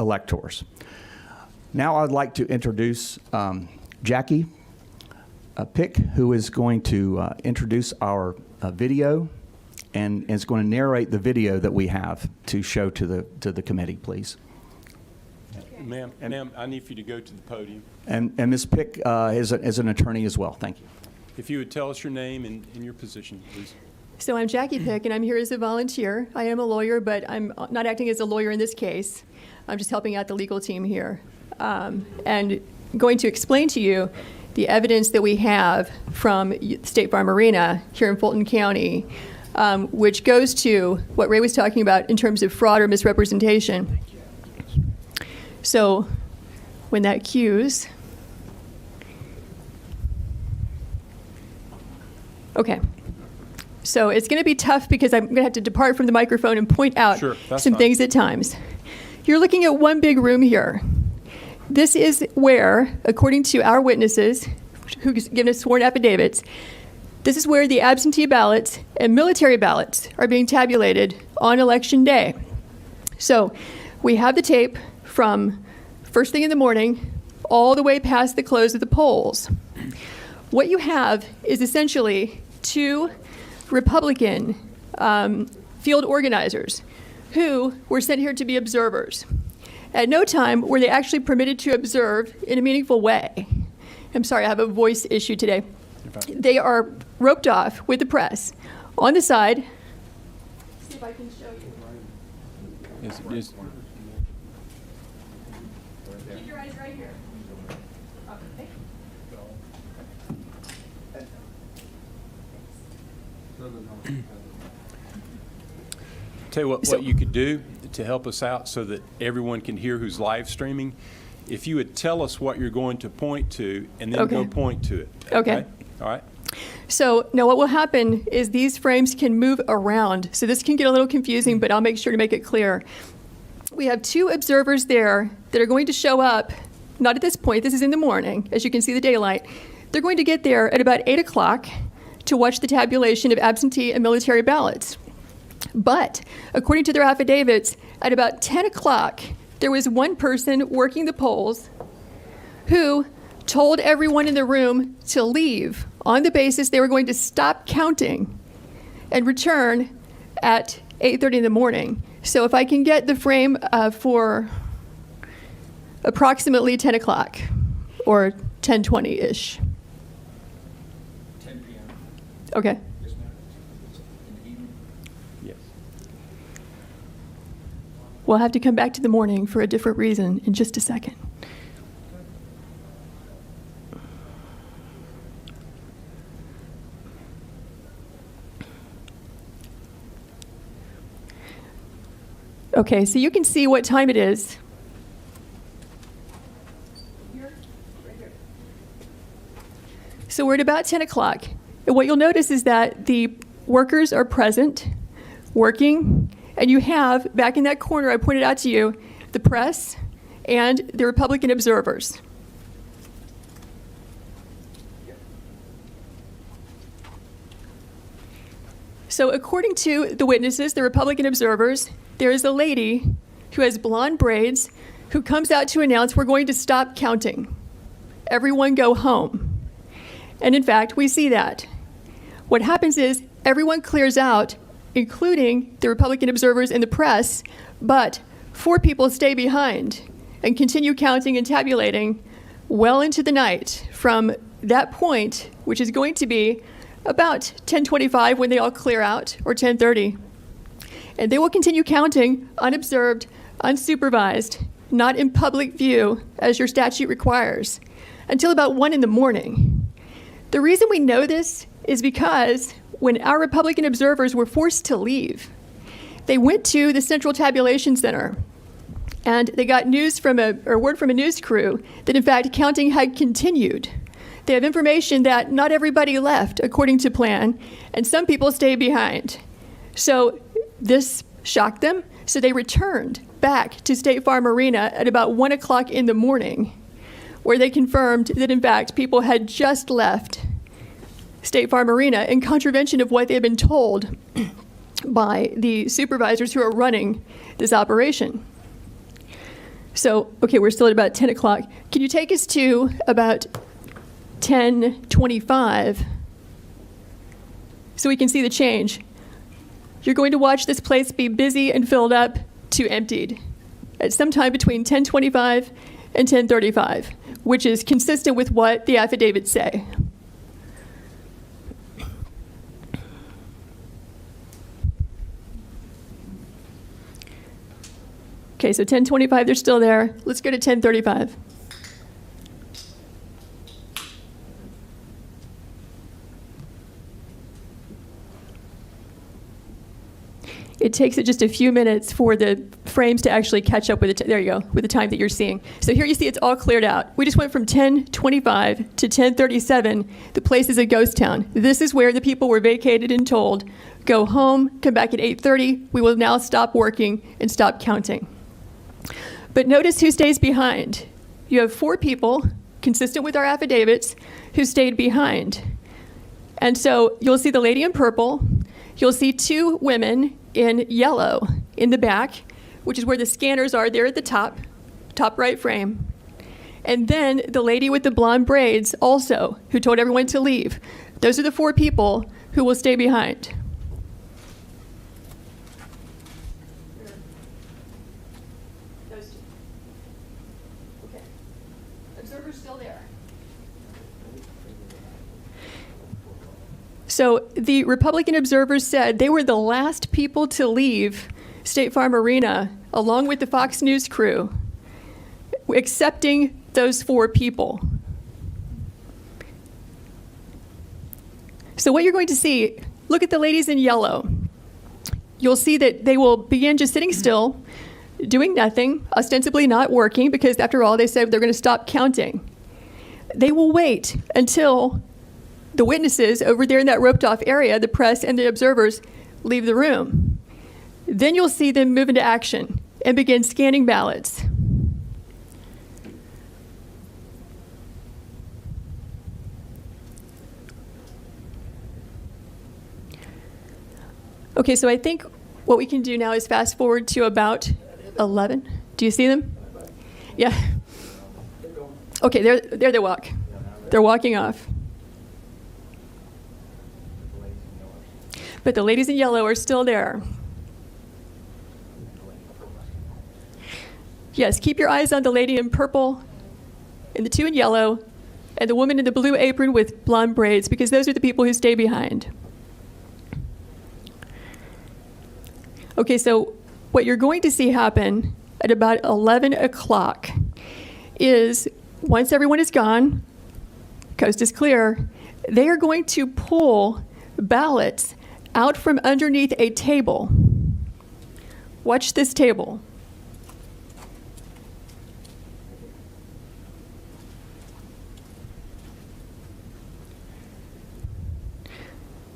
electors. Now I'd like to introduce Jackie Pick, who is going to introduce our video and is going to narrate the video that we have to show to the committee, please. Ma'am, I need for you to go to the podium. And Ms. Pick is an attorney as well. Thank you. If you would tell us your name and your position, please. So I'm Jackie Pick, and I'm here as a volunteer. I am a lawyer, but I'm not acting as a lawyer in this case. I'm just helping out the legal team here. And going to explain to you the evidence that we have from State Farm Arena here in Fulton County, which goes to what Ray was talking about in terms of fraud or misrepresentation. So when that cues, okay. So it's going to be tough because I'm going to have to depart from the microphone and point out some things at times. You're looking at one big room here. This is where, according to our witnesses, who've given us sworn affidavits, this is where the absentee ballots and military ballots are being tabulated on Election Day. So we have the tape from first thing in the morning all the way past the close of the polls. What you have is essentially two Republican field organizers who were sent here to be observers. At no time were they actually permitted to observe in a meaningful way. I'm sorry, I have a voice issue today. They are roped off with the press on the side. See if I can show you. Keep your eyes right here. Okay. Tell you what you could do to help us out so that everyone can hear who's live streaming. If you would tell us what you're going to point to and then go point to it. Okay. All right. So now what will happen is these frames can move around. So this can get a little confusing, but I'll make sure to make it clear. We have two observers there that are going to show up, not at this point, this is in the morning, as you can see the daylight. They're going to get there at about 8 o'clock to watch the tabulation of absentee and military ballots. But according to their affidavits, at about 10 o'clock, there was one person working the polls who told everyone in the room to leave on the basis they were going to stop counting and return at 8:30 in the morning. So if I can get the frame for approximately 10 o'clock or 10:20-ish. 10 p.m. Okay. Yes, ma'am. In the evening? Yes. We'll have to come back to the morning for a different reason in just a second. Okay, so you can see what time it is. So we're at about 10 o'clock. And what you'll notice is that the workers are present, working, and you have, back in that corner I pointed out to you, the press and the Republican observers. So according to the witnesses, the Republican observers, there is a lady who has blonde braids who comes out to announce we're going to stop counting. Everyone go home. And in fact, we see that. What happens is everyone clears out, including the Republican observers and the press, but 4 people stay behind and continue counting and tabulating well into the night from that point, which is going to be about 10:25 when they all clear out, or 10:30. And they will continue counting unobserved, unsupervised, not in public view, as your statute requires, until about 1 in the morning. The reason we know this is because when our Republican observers were forced to leave, they went to the Central Tabulation Center, and they got word from a news crew that in fact counting had continued. They have information that not everybody left according to plan, and some people stayed behind. So this shocked them, so they returned back to State Farm Arena at about 1 o'clock in the morning, where they confirmed that in fact people had just left State Farm Arena in contravention of what they had been told by the supervisors who are running this operation. So, okay, we're still at about 10 o'clock. Can you take us to about 10:25 so we can see the change? You're going to watch this place be busy and filled up to emptied at some time between 10:25 and 10:35, which is consistent with what the affidavits say. Okay, so 10:25, they're still there. Let's go to 10:35. It takes it just a few minutes for the frames to actually catch up with there you go, with the time that you're seeing. So here you see it's all cleared out. We just went from 10:25 to 10:37. The place is a ghost town. This is where the people were vacated and told, go home, come back at 8:30. We will now stop working and stop counting. But notice who stays behind. You have 4 people, consistent with our affidavits, who stayed behind. And so you'll see the lady in purple. You'll see 2 women in yellow in the back, which is where the scanners are there at the top right frame. And then the lady with the blonde braids also, who told everyone to leave. Those are the 4 people who will stay behind. Those 2. Okay. Observer's still there. So the Republican observers said they were the last people to leave State Farm Arena, along with the Fox News crew, accepting those 4 people. So what you're going to see, look at the ladies in yellow. You'll see that they will begin just sitting still, doing nothing, ostensibly not working, because after all, they said they're going to stop counting. They will wait until the witnesses over there in that roped off area, the press and the observers, leave the room. Then you'll see them move into action and begin scanning ballots. Okay, so I think what we can do now is fast forward to about 11. Do you see them? Yeah. Okay, there they walk. They're walking off. But the ladies in yellow are still there. Yes, keep your eyes on the lady in purple and the 2 in yellow and the woman in the blue apron with blonde braids, because those are the people who stay behind. Okay, so what you're going to see happen at about 11 o'clock is once everyone is gone, coast is clear, they are going to pull ballots out from underneath a table. Watch this table.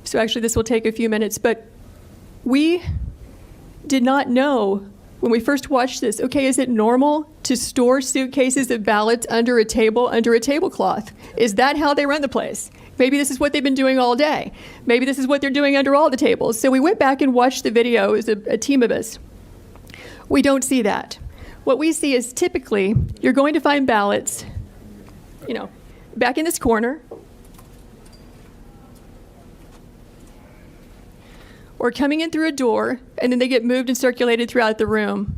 So actually this will take a few minutes, but we did not know when we first watched this, okay, is it normal to store suitcases of ballots under a table, under a tablecloth? Is that how they run the place? Maybe this is what they've been doing all day. Maybe this is what they're doing under all the tables. So we went back and watched the video as a team of us. We don't see that. What we see is typically you're going to find ballots, back in this corner, or coming in through a door, and then they get moved and circulated throughout the room.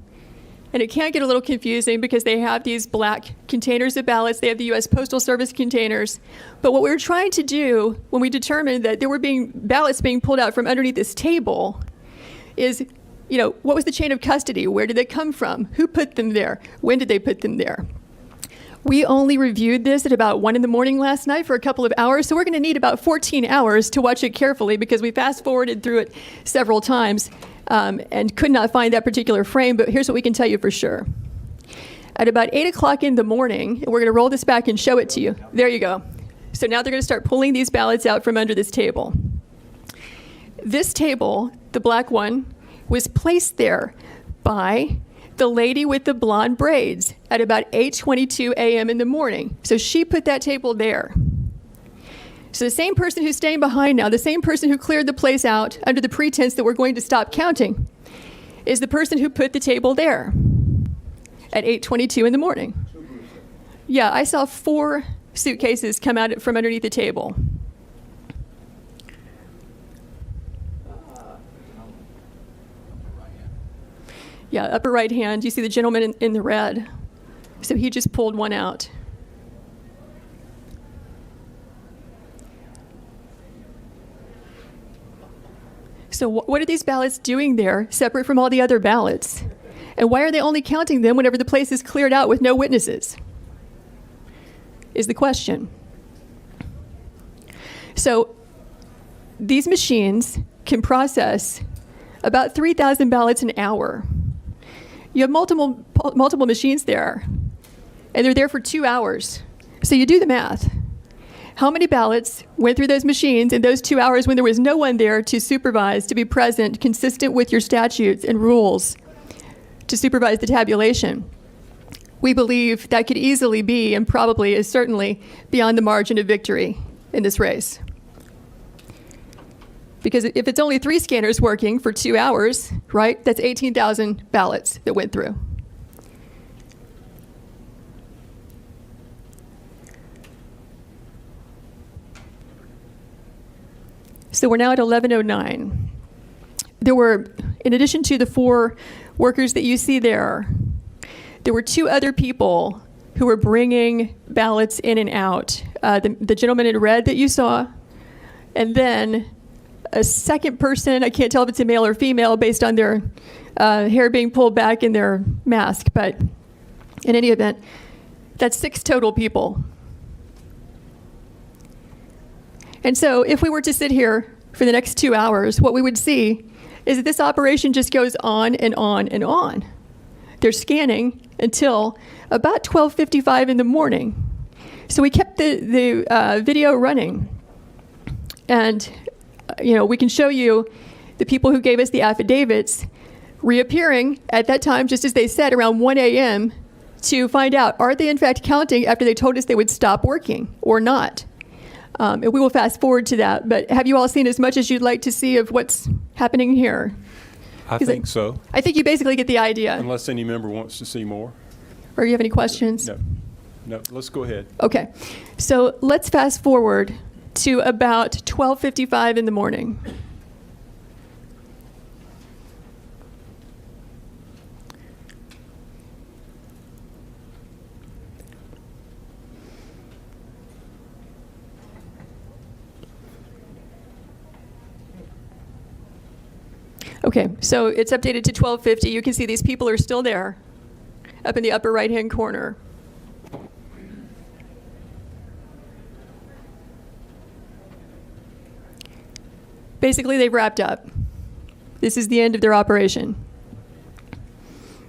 And it can get a little confusing because they have these black containers of ballots. They have the U.S. Postal Service containers. But what we were trying to do when we determined that there were ballots being pulled out from underneath this table is, what was the chain of custody? Where did they come from? Who put them there? When did they put them there? We only reviewed this at about 1 a.m. last night for a couple of hours, so we're going to need about 14 hours to watch it carefully because we fast-forwarded through it several times and could not find that particular frame, but here's what we can tell you for sure. At about 8 o'clock in the morning, we're going to roll this back and show it to you. There you go. So now they're going to start pulling these ballots out from under this table. This table, the black one, was placed there by the lady with the blonde braids at about 8:22 a.m. in the morning. So she put that table there. So the same person who's staying behind now, the same person who cleared the place out under the pretense that we're going to stop counting, is the person who put the table there. at 8:22 in the morning. Yeah, I saw 4 suitcases come out from underneath the table. Yeah, upper right hand, you see the gentleman in the red. So he just pulled one out. So what are these ballots doing there, separate from all the other ballots? And why are they only counting them whenever the place is cleared out with no witnesses? Is the question. So these machines can process about 3,000 ballots an hour. You have multiple machines there, and they're there for 2 hours. So you do the math. How many ballots went through those machines in those 2 hours when there was no one there to supervise, to be present, consistent with your statutes and rules, to supervise the tabulation? We believe that could easily be, and probably is certainly, beyond the margin of victory in this race. Because if it's only 3 scanners working for 2 hours, right, that's 18,000 ballots that went through. So we're now at 11:09. There were, in addition to the 4 workers that you see there were 2 other people who were bringing ballots in and out. The gentleman in red that you saw, and then a second person, I can't tell if it's a male or female based on their hair being pulled back in their mask, but in any event, that's 6 total people. And so if we were to sit here for the next 2 hours, what we would see is that this operation just goes on and on and on. They're scanning until about 12:55 in the morning. So we kept the video running. And we can show you the people who gave us the affidavits reappearing at that time, just as they said, around 1 a.m. to find out, are they in fact counting after they told us they would stop working or not? And we will fast forward to that. But have you all seen as much as you'd like to see of what's happening here? I think so. I think you basically get the idea. Unless any member wants to see more. Or you have any questions? No, let's go ahead. Okay. So let's fast forward to about 12:55 in the morning. Okay, so it's updated to 12:50. You can see these people are still there, up in the upper right-hand corner. Basically, they've wrapped up. This is the end of their operation.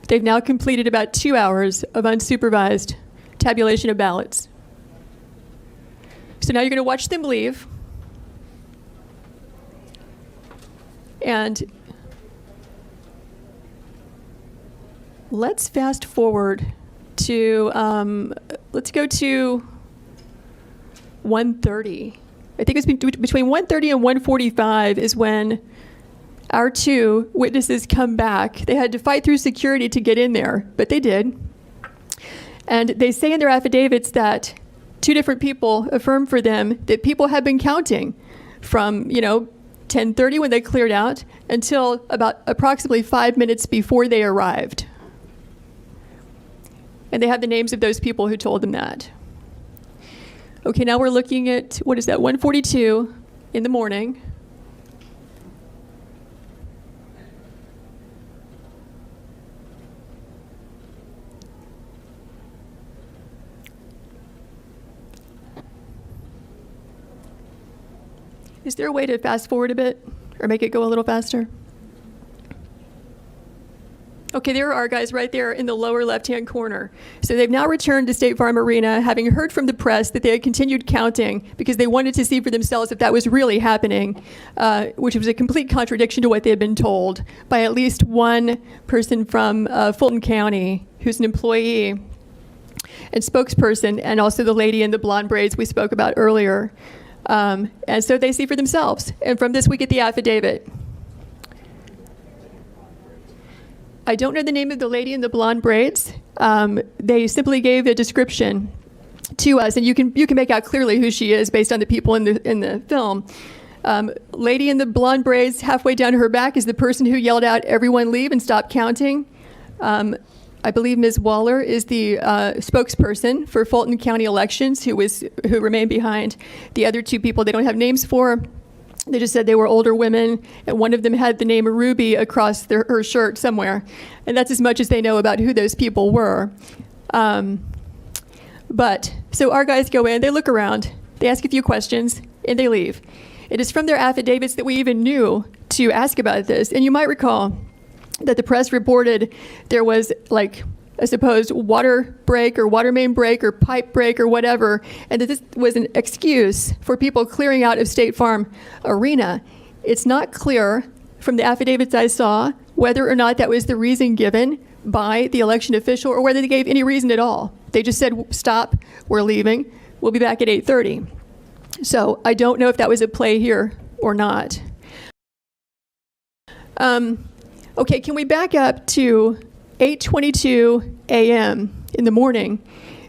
They've now completed about 2 hours of unsupervised tabulation of ballots. So now you're going to watch them leave. And let's fast forward to, let's go to 1:30. I think it's between 1:30 and 1:45 is when our 2 witnesses come back. They had to fight through security to get in there, but they did. And they say in their affidavits that 2 different people affirm for them that people have been counting from, 10:30 when they cleared out until about approximately 5 minutes before they arrived. And they have the names of those people who told them that. Okay, now we're looking at, 1:42 in the morning. Is there a way to fast forward a bit or make it go a little faster? Okay, there are our guys right there in the lower left-hand corner. So they've now returned to State Farm Arena, having heard from the press that they had continued counting because they wanted to see for themselves if that was really happening, which was a complete contradiction to what they had been told by at least one person from Fulton County who's an employee and spokesperson, and also the lady in the blonde braids we spoke about earlier. And so they see for themselves. And from this, we get the affidavit. I don't know the name of the lady in the blonde braids. They simply gave a description to us, and you can make out clearly who she is based on the people in the film. Lady in the blonde braids, halfway down her back, is the person who yelled out, "Everyone leave and stop counting." I believe Ms. Waller is the spokesperson for Fulton County Elections, who remained behind. The other two people they don't have names for. They just said they were older women, and one of them had the name Ruby across her shirt somewhere. And that's as much as they know about who those people were. So our guys go in, they look around, they ask a few questions, and they leave. It is from their affidavits that we even knew to ask about this. And you might recall that the press reported there was like a supposed water break or water main break or pipe break or whatever, and that this was an excuse for people clearing out of State Farm Arena. It's not clear from the affidavits I saw whether or not that was the reason given by the election official or whether they gave any reason at all. They just said, "Stop, we're leaving, we'll be back at 8:30. So I don't know if that was at play here or not. Okay, can we back up to 8:22 a.m. in the morning,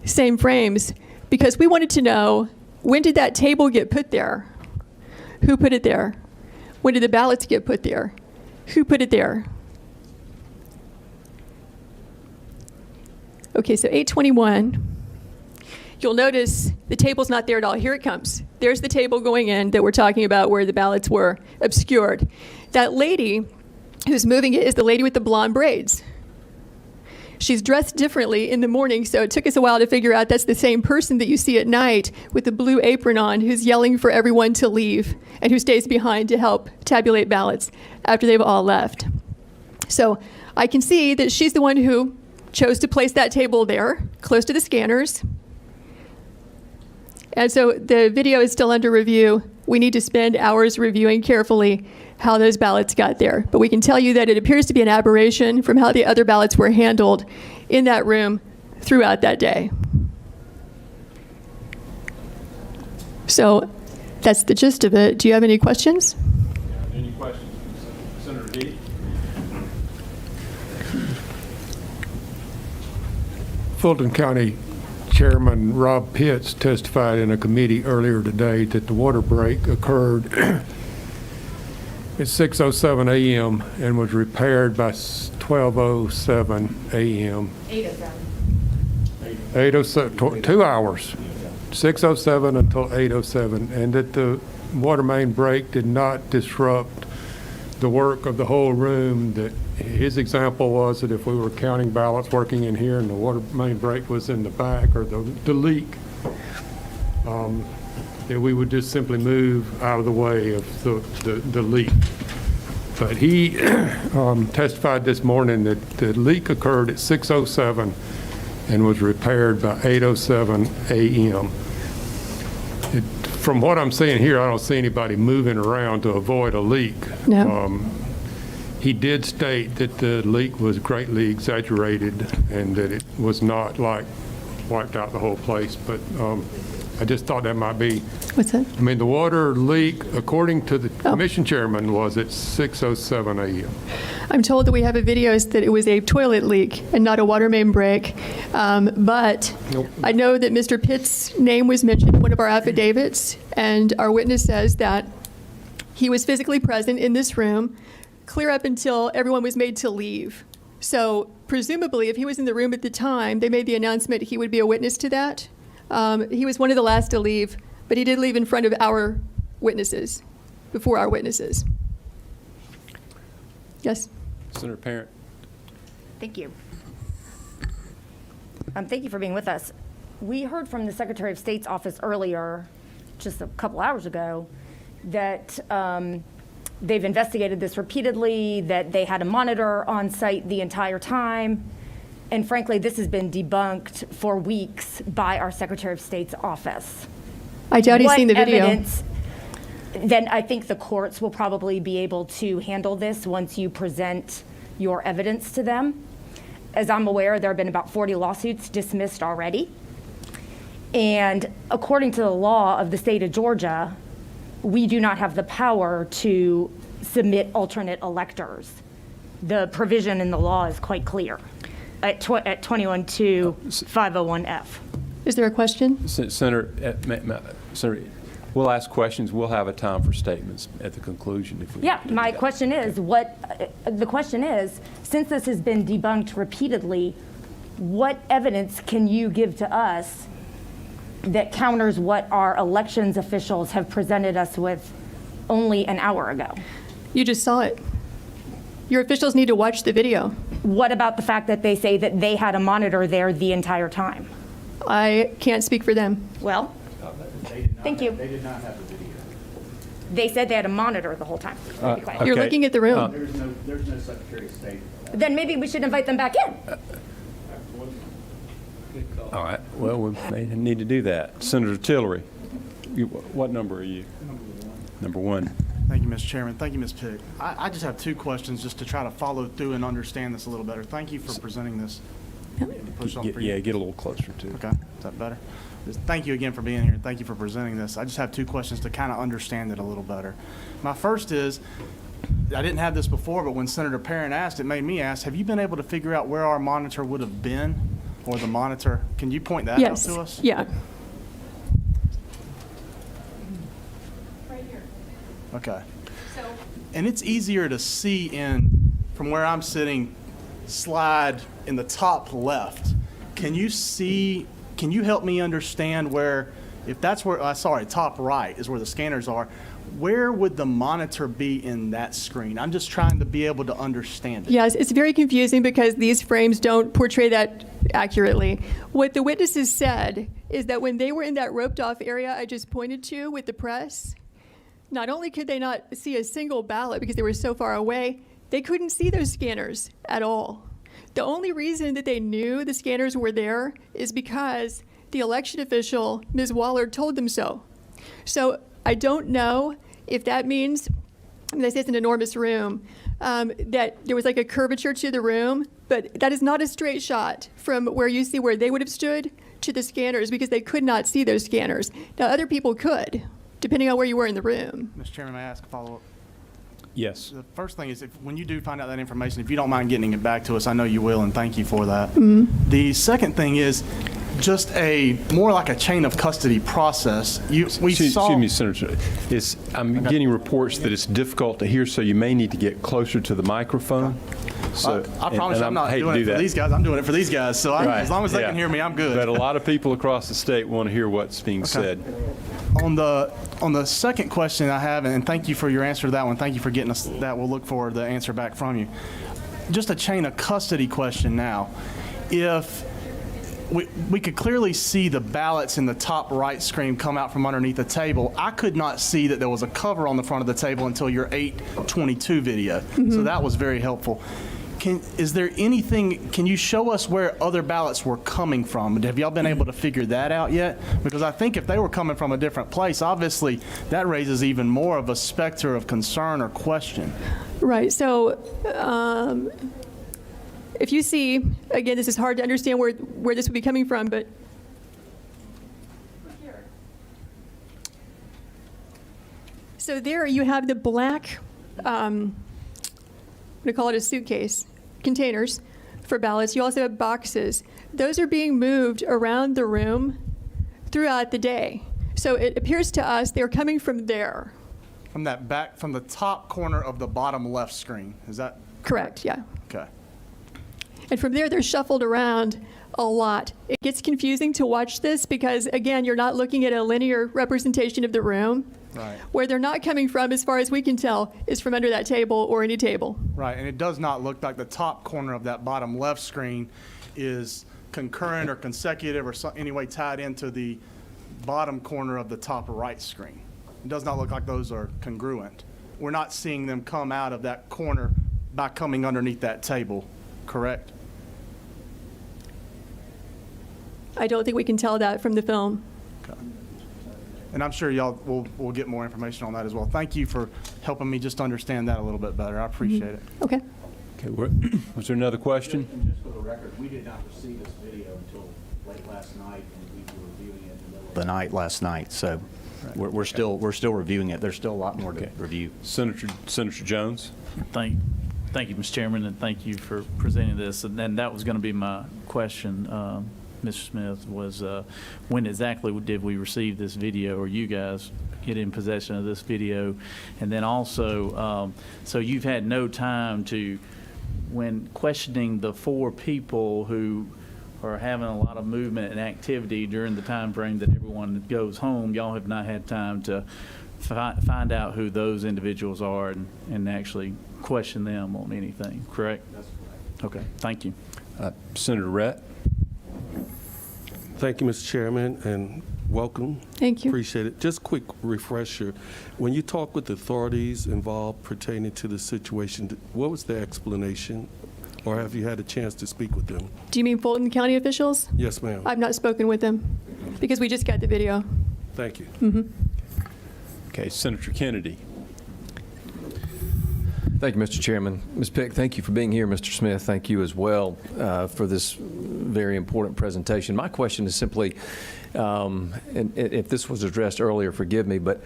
same frames, because we wanted to know, when did that table get put there? Who put it there? When did the ballots get put there? Who put it there? Okay, so 8:21. You'll notice the table's not there at all. Here it comes. There's the table going in that we're talking about where the ballots were obscured. That lady who's moving it is the lady with the blonde braids. She's dressed differently in the morning, so it took us a while to figure out that's the same person that you see at night with the blue apron on who's yelling for everyone to leave and who stays behind to help tabulate ballots after they've all left. So I can see that she's the one who chose to place that table there, close to the scanners. And so the video is still under review. We need to spend hours reviewing carefully how those ballots got there. But we can tell you that it appears to be an aberration from how the other ballots were handled in that room throughout that day. So that's the gist of it. Do you have any questions? Any questions? Senator D? Fulton County Chairman Rob Pitts testified in a committee earlier today that the water break occurred at 6:07 a.m. and was repaired by 12:07 a.m. 8:07, 2 hours, 6:07 until 8:07, and that the water main break did not disrupt the work of the whole room. That his example was that if we were counting ballots working in here and the water main break was in the back, or the leak, that we would just simply move out of the way of the leak. But he testified this morning that the leak occurred at 6:07 and was repaired by 8:07 a.m. From what I'm seeing here, I don't see anybody moving around to avoid a leak. No. He did state that the leak was greatly exaggerated and that it was not like wiped out the whole place, but I just thought that might be. What's that? I mean, the water leak, according to the commission chairman, was at 6:07 a.m. I'm told that we have a video that it was a toilet leak and not a water main break. But Nope. I know that Mr. Pitt's name was mentioned in one of our affidavits, and our witness says that he was physically present in this room clear up until everyone was made to leave. So presumably, if he was in the room at the time, they made the announcement he would be a witness to that. He was one of the last to leave, but he did leave in front of our witnesses, before our witnesses. Yes? Senator Parent? Thank you. Thank you for being with us. We heard from the Secretary of State's office earlier, just a couple hours ago, that they've investigated this repeatedly, that they had a monitor on site the entire time. And frankly, this has been debunked for weeks by our Secretary of State's office. I doubt he's seen the video. Evidence, then I think the courts will probably be able to handle this once you present your evidence to them. As I'm aware, there have been about 40 lawsuits dismissed already. And according to the law of the state of Georgia, we do not have the power to submit alternate electors. The provision in the law is quite clear at 21-501F. Is there a question? Senator, Senator, we'll ask questions. We'll have a time for statements at the conclusion if we. Yeah, need to my do that. question is, the question is, since this has been debunked repeatedly, what evidence can you give to us that counters what our elections officials have presented us with only an hour ago? You just saw it. Your officials need to watch the video. What about the fact that they say that they had a monitor there the entire time? I can't speak for them. Well, thank you. They did not have the video. They said they had a monitor the whole time. Be quiet. You're Okay. looking at the room. There's no Secretary of State. Then maybe we should invite them back in. All right, well, we may need to do that. Senator Tillery, what number are you? Number one. Thank you, Mr. Chairman. Thank you, Ms. Pick. I just have two questions just to try to follow through and understand this a little better. Thank you for presenting this. Push on for you. Yeah, get a little closer to it. Okay, is that better? Just thank you again for being here. Thank you for presenting this. I just have two questions to kind of understand it a little better. My first is, I didn't have this before, but when Senator Perrin asked, it made me ask, have you been able to figure out where our monitor would have been? Or the monitor, can you point that out Yes. to us? Yeah. Okay. And it's easier to see from where I'm sitting, slide in the top left. Can you help me understand where, if that's where, sorry, top right is where the scanners are, where would the monitor be in that screen? I'm just trying to be able to understand it. Yes, it's very confusing because these frames don't portray that accurately. What the witnesses said is that when they were in that roped off area I just pointed to with the press, not only could they not see a single ballot because they were so far away, they couldn't see those scanners at all. The only reason that they knew the scanners were there is because the election official, Ms. Waller, told them so. So I don't know if that means, they say it's an enormous room, that there was like a curvature to the room, but that is not a straight shot from where you see where they would have stood to the scanners because they could not see those scanners. Now, other people could, depending on where you were in the room. Mr. Chairman, may I ask a follow-up? Yes. The first thing is, when you do find out that information, if you don't mind getting it back to us, I know you will, and thank you for that. The second thing is just more like a chain of custody process. Excuse me, Senator. I'm getting reports that it's difficult to hear, so you may need to get closer to the microphone. So, I promise I'm not doing it for these guys. I'm doing it for these guys. So as long as they can hear me, I'm good. But a lot of people across the state want to hear what's being said. On the second question I have, and thank you for your answer to that one. Thank you for getting us that. We'll look for the answer back from you. Just a chain of custody question now. If we could clearly see the ballots in the top right screen come out from underneath the table. I could not see that there was a cover on the front of the table until your 8:22 video. So that was very helpful. Is there anything, can you show us where other ballots were coming from? Have y'all been able to figure that out yet? Because I think if they were coming from a different place, obviously that raises even more of a specter of concern or question. Right, so if you see, again, this is hard to understand where this would be coming from, but so there you have the black, I'm going to call it a suitcase, containers for ballots. You also have boxes. Those are being moved around the room throughout the day. So it appears to us they're coming from there. From the top corner of the bottom left screen, is that? Correct, yeah. Okay. And from there, they're shuffled around a lot. It gets confusing to watch this because, again, you're not looking at a linear representation of the room. Right. Where they're not coming from, as far as we can tell, is from under that table or any table. Right, and it does not look like the top corner of that bottom left screen is concurrent or consecutive or any way tied into the bottom corner of the top right screen. It does not look like those are congruent. We're not seeing them come out of that corner by coming underneath that table, correct? I don't think we can tell that from the film. And I'm sure y'all will get more information on that as well. Thank you for helping me just understand that a little bit better. I appreciate it. Okay. Okay, was there another question? And just for the record, we did not receive this video until late last night, and we were reviewing it in the middle of the night last night. So we're still reviewing it. There's still a lot more to review. Senator Jones? Thank Thank you, Mr. Chairman, and thank you for presenting this. And then that was going to be my question, Mr. Smith, was when exactly did we receive this video, or you guys get in possession of this video? And then also, so you've had no time to, when questioning the 4 people who are having a lot of movement and activity during the time frame that everyone goes home, y'all have not had time to find out who those individuals are and actually question them on anything, correct? That's correct. Okay, thank you. Senator Rett? Thank you, Mr. Chairman, and welcome. Thank you. Appreciate it. Just quick refresher. When you talk with the authorities involved pertaining to the situation, what was their explanation? Or have you had a chance to speak with them? Do you mean Fulton County officials? Yes, ma'am. I've not spoken with them because we just got the video. Thank you. Okay, Senator Kennedy. Thank you, Mr. Chairman. Ms. Pick, thank you for being here. Mr. Smith, thank you as well for this very important presentation. My question is simply, and if this was addressed earlier, forgive me, but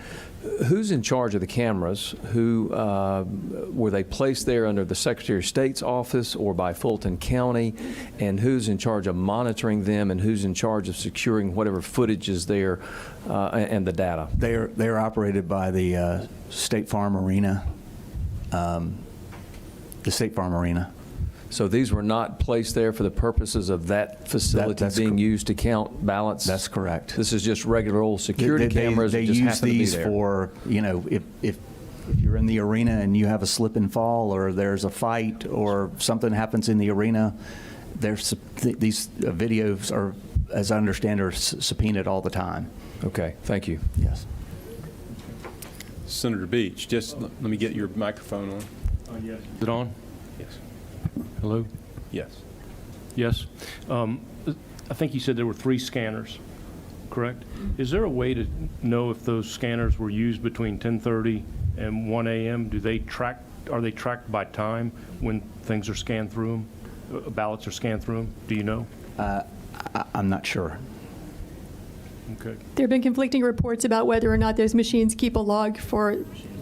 who's in charge of the cameras? Who were they placed there under the Secretary of State's office or by Fulton County? And who's in charge of monitoring them, and who's in charge of securing whatever footage is there and the data? They're operated by the State Farm Arena. The State Farm Arena. So these were not placed there for the purposes of that facility That's being used to count ballots? That's correct. This is just regular old security cameras They that just use happen to be these there? for, if you're in the arena and you have a slip and fall, or there's a fight, or something happens in the arena, these videos are, as I understand, are subpoenaed all the time. Okay, thank you. Yes. Senator Beach, just let me get your microphone on. Yes. Is it on? Yes. Hello? Yes. Yes. I think you said there were 3 scanners, correct? Is there a way to know if those scanners were used between 10:30 and 1 a.m.? Are they tracked by time when things are scanned through them, ballots are scanned through them? Do you know? I'm not sure. Okay. There have been conflicting reports about whether or not those machines keep a log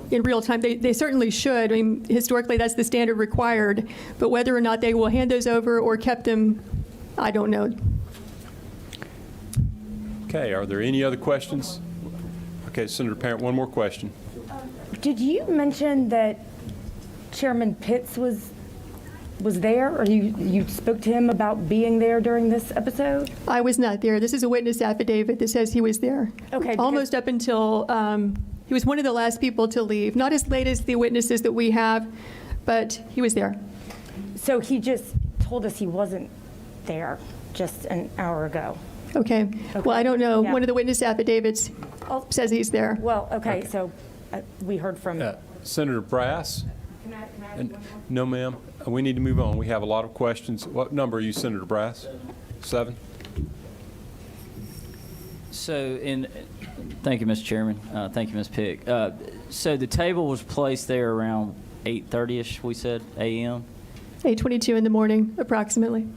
in real time. They certainly should. I mean, historically, that's the standard required. But whether or not they will hand those over or kept them, I don't know. Okay, are there any other questions? Okay, Senator Parent, one more question. Did you mention that Chairman Pitts was there, or you spoke to him about being there during this episode? I was not there. This is a witness affidavit that says he was there. Okay. Almost up until, he was one of the last people to leave. Not as late as the witnesses that we have, but he was there. So he just told us he wasn't there just an hour ago. Okay. Well, I don't know. Yeah. One of the witness affidavits says he's there. Well, okay, so we heard from. Senator Brass? No, ma'am. We need to move on. We have a lot of questions. What number are you, Senator Brass? 7? So, thank you, Mr. Chairman. Thank you, Ms. Pick. So the table was placed there around 8:30ish, we said, a.m. 8:22 in the morning, approximately.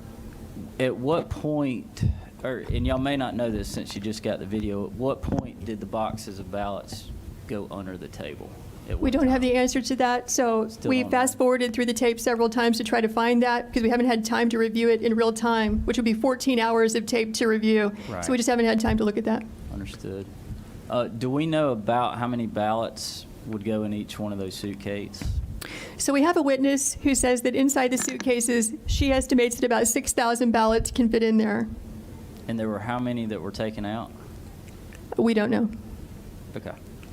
At what point, and y'all may not know this since you just got the video, at what point did the boxes of ballots go under the table? We don't have the answer to that, so we don't know. fast-forwarded through the tape several times to try to find that, because we haven't had time to review it in real time, which would be 14 hours of tape to review. Right. So we just haven't had time to look at that. Understood. Do we know about how many ballots would go in each one of those suitcases? So we have a witness who says that inside the suitcases, she estimates that about 6,000 ballots can fit in there. And there were how many that were taken out? We don't know. Okay,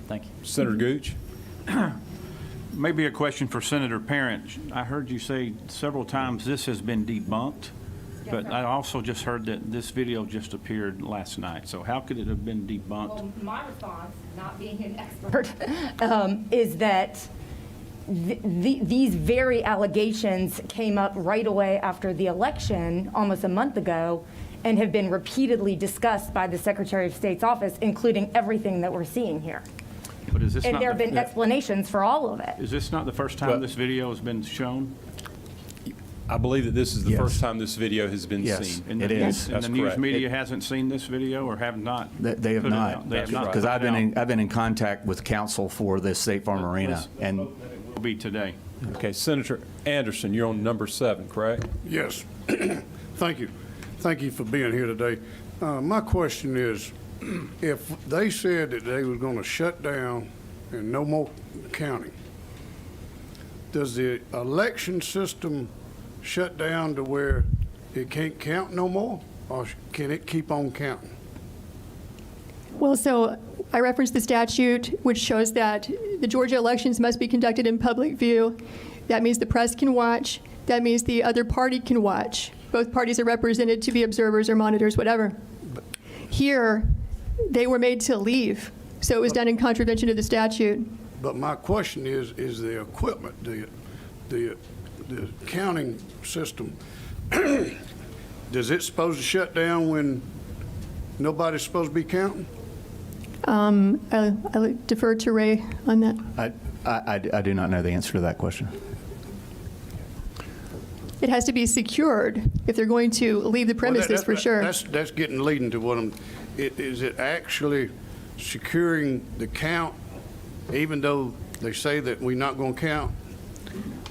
thank you. Senator Gooch? Maybe a question for Senator Parent. I heard you say several times this has been debunked, but I also just heard that this video just appeared last night. So how could it have been debunked? Well, my response, not being an expert, is that these very allegations came up right away after the election, almost a month ago, and have been repeatedly discussed by the Secretary of State's office, including everything that we're seeing here. But is this And not there have the- been explanations for all of it. Is this not the first time this video has been shown? I believe that this is the Yes. first time this video has been Yes. seen. And It the is. news- And That's the news correct. media hasn't seen this video or have not? They have put it not. out? They have not Because put I've it out. been in contact with counsel for the State Farm Arena, and Will be today. Okay, Senator Anderson, you're on number 7, correct? Yes. Thank you. Thank you for being here today. My question is, if they said that they was going to shut down and no more counting, does the election system shut down to where it can't count no more, or can it keep on counting? Well, so I referenced the statute, which shows that the Georgia elections must be conducted in public view. That means the press can watch. That means the other party can watch. Both parties are represented to be observers or monitors, whatever. Here, they were made to leave, so it was done in contravention of the statute. But my question is the equipment, the counting system, does it supposed to shut down when nobody's supposed to be counting? I'll defer to Ray on that. I do not know the answer to that question. It has to be secured if they're going to leave the premises, for sure. That's leading to what is it actually securing the count, even though they say that we're not going to count?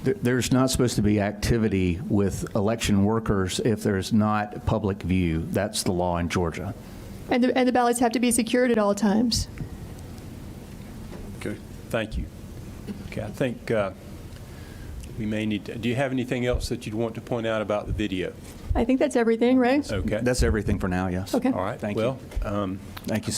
There's not supposed to be activity with election workers if there's not public view. That's the law in Georgia. And the ballots have to be secured at all times. Okay. Thank you. Okay, I think we may need to, do you have anything else that you'd want to point out about the video? I think that's everything, Ray? Okay. That's everything for now, yes. Okay. All right. Thank you. Well, Thank you, Senator.